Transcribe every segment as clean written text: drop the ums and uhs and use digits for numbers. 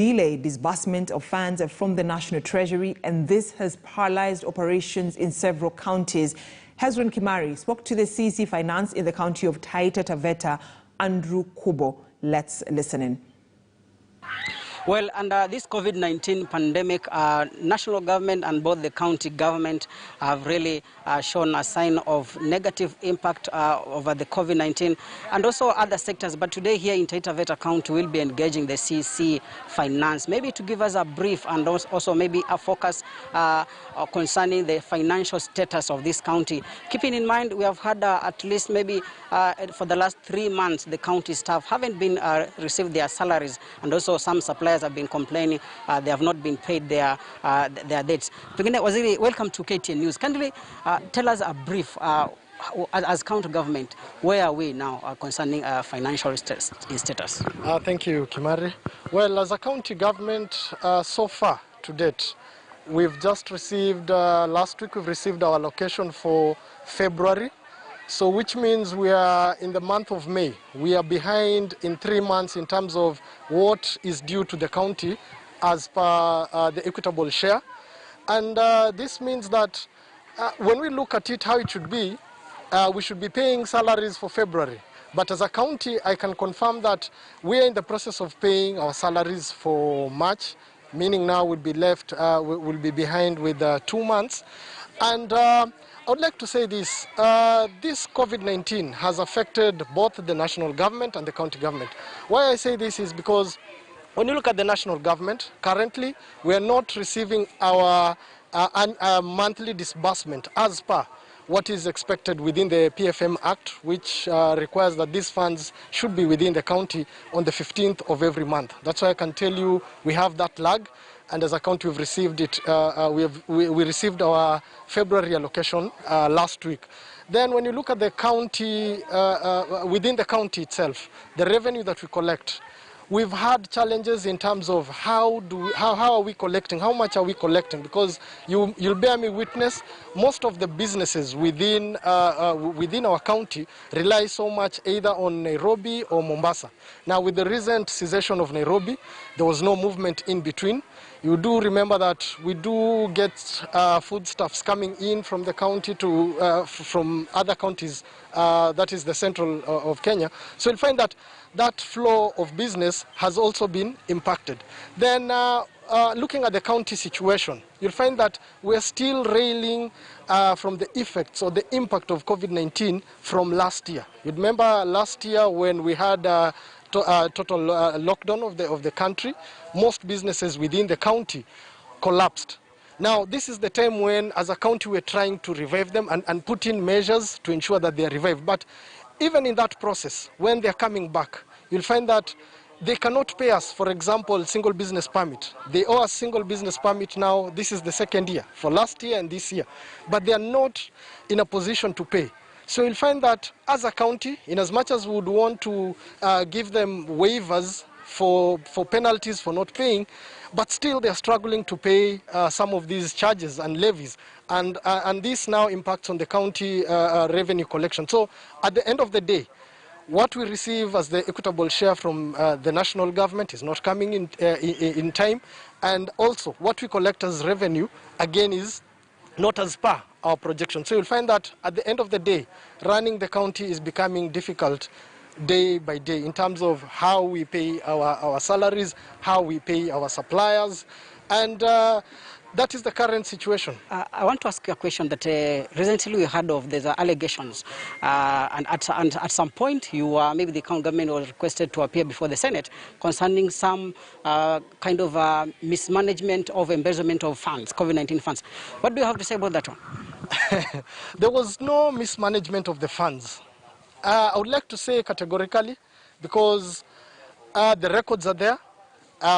delayed disbursement of funds from the National Treasury, and this has paralyzed operations in several counties. Hezron Kimari spoke to the CC Finance in the county of Taita, Taveta, Andrew Kubo. Let's listen in. Well, under this COVID-19 pandemic, national government and both the county government have really shown a sign of negative impact over the COVID-19 and also other sectors. But today here in Taita Taveta County, we'll be engaging the CC Finance, maybe to give us a brief and also maybe a focus concerning the financial status of this county. Keeping in mind, we have had at least maybe for the last 3 months, the county staff haven't been received their salaries, and also some suppliers have been complaining they have not been paid their debts. Waziri, welcome to KTN News. Kindly tell us a brief, as county government, where are we now concerning financial status? Thank you, Kimari. Well, as a county government, so far to date, we've just received, last week we've received our allocation for February. So which means we are in the month of May. We are behind in 3 months in terms of what is due to the county as per the equitable share. And this means that when we look at it how it should be, we should be paying salaries for February. But as a county, I can confirm that we are in the process of paying our salaries for March, meaning now we'll be left, we'll be behind with 2 months. And I would like to say this, this COVID-19 has affected both the national government and the county government. Why I say this is because when you look at the national government, currently we are not receiving our monthly disbursement as per what is expected within the PFM Act, which requires that these funds should be within the county on the 15th of every month. That's why I can tell you we have that lag. And as a county, we've received it. We received our February allocation last week. Then, when you look at the county, within the county itself, the revenue that we collect, we've had challenges in terms of how are we collecting, how much are we collecting? Because you'll bear me witness, most of the businesses within our county rely so much either on Nairobi or Mombasa. Now, with the recent cessation of Nairobi, there was no movement in between. You do remember that we do get foodstuffs coming in from the county to from other counties, that is the central of Kenya. So you'll find that that flow of business has also been impacted. Then looking at the county situation, you'll find that we're still railing from the effects or the impact of COVID-19 from last year. You remember last year when we had total lockdown of the country, most businesses within the county collapsed. Now, this is the time when, as a county, we're trying to revive them and put in measures to ensure that they are revived. But even in that process, when they're coming back, you'll find that they cannot pay us, for example, single business permit. They owe us single business permit now. This is the second year, for last year and this year. But they are not in a position to pay. So you'll find that as a county, in as much as we would want to give them waivers for penalties for not paying, but still they're struggling to pay some of these charges and levies. And this now impacts on the county revenue collection. So at the end of the day, what we receive as the equitable share from the national government is not coming in time. And also what we collect as revenue, again, is not as per our projection. So you'll find that at the end of the day, running the county is becoming difficult day by day in terms of how we pay our salaries, how we pay our suppliers, and that is the current situation. I want to ask you a question that recently we heard of. There's allegations, and at some point, maybe the county government was requested to appear before the Senate concerning some kind of mismanagement of embezzlement of funds, COVID-19 funds. What do you have to say about that one? There was no mismanagement of the funds. I would like to say categorically, because the records are there.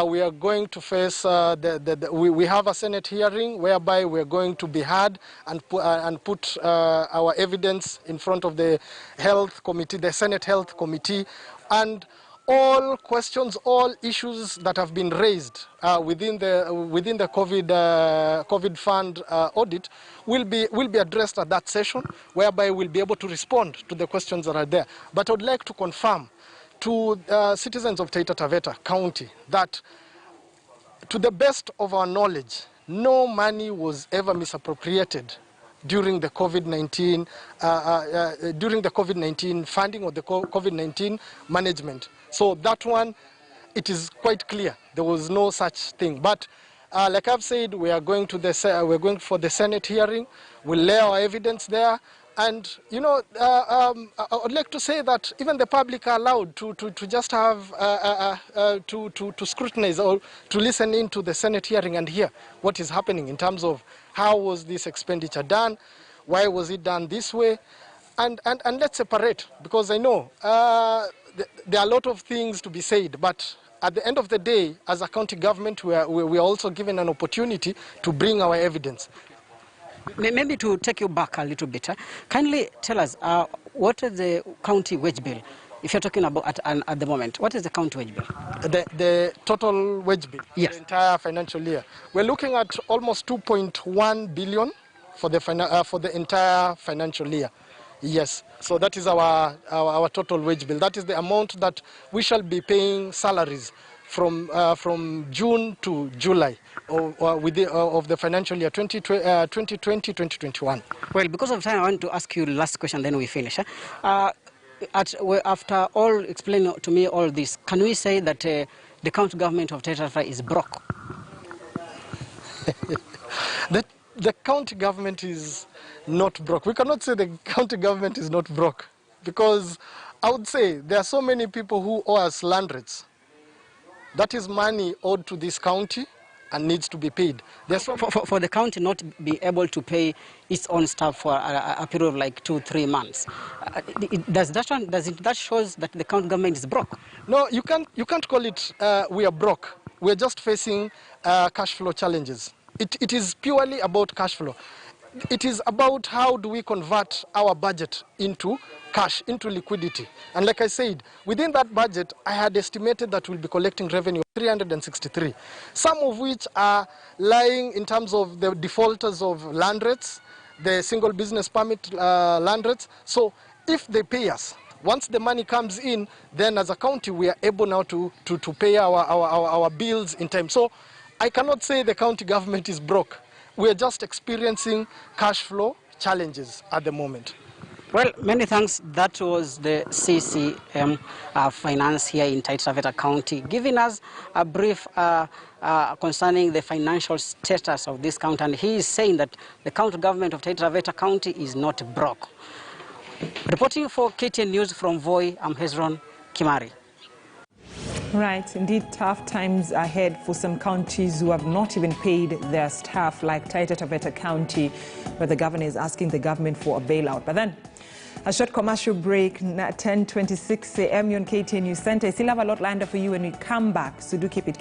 We are going to face, we have a Senate hearing whereby we are going to be heard and put our evidence in front of the Health Committee, the Senate Health Committee, and all questions, all issues that have been raised within the COVID fund audit will be addressed at that session, whereby we'll be able to respond to the questions that are there. But I would like to confirm to citizens of Taita Taveta County that to the best of our knowledge, no money was ever misappropriated during the COVID-19 funding or the COVID-19 management. So that one, it is quite clear there was no such thing. But like I've said, we're going for the Senate hearing. We'll lay our evidence there. And, you know, I would like to say that even the public are allowed to just have, to scrutinize or to listen into the Senate hearing and hear what is happening in terms of how was this expenditure done, why was it done this way, and let's separate, because I know there are a lot of things to be said, but at the end of the day, as a county government, we are also given an opportunity to bring our evidence. Maybe to take you back a little bit, kindly tell us what is the county wage bill? If you're talking about at the moment, what is the county wage bill? The total wage bill, yes, the entire financial year. We're looking at almost 2.1 billion for the entire financial year. Yes, so that is our total wage bill. That is the amount that we shall be paying salaries from June to July of the financial year 2020-2021. Well, because of time, I want to ask you the last question, then we finish. After all explaining to me all this, can we say that the county government of Taita is broke? The county government is not broke. We cannot say the county government is not broke, because I would say there are so many people who owe us land rates. That is money owed to this county and needs to be paid. For the county not to be able to pay its own staff for a period of like 2-3 months, does that shows that the county government is broke? No, you can't call it we are broke. We're just facing cash flow challenges. It is purely about cash flow. It is about how do we convert our budget into cash, into liquidity. And like I said, within that budget, I had estimated that we'll be collecting revenue of 363, some of which are lying in terms of the defaulters of land rates, the single business permit land rates. So if they pay us, once the money comes in, then as a county, we are able now to pay our bills in time. So I cannot say the county government is broke. We are just experiencing cash flow challenges at the moment. Well, many thanks. That was the CCM Finance here in Taita County, giving us a brief concerning the financial status of this county. And he is saying that the county government of Taita County is not broke. Reporting for KTN News from Voi, I'm Hezron Kimari. Right, indeed, tough times ahead for some counties who have not even paid their staff, like Taveta County, where the governor is asking the government for a bailout. But then, a short commercial break, 10:26 a.m. on KTN News Center. I still have a lot lined up for you when we come back, so do keep it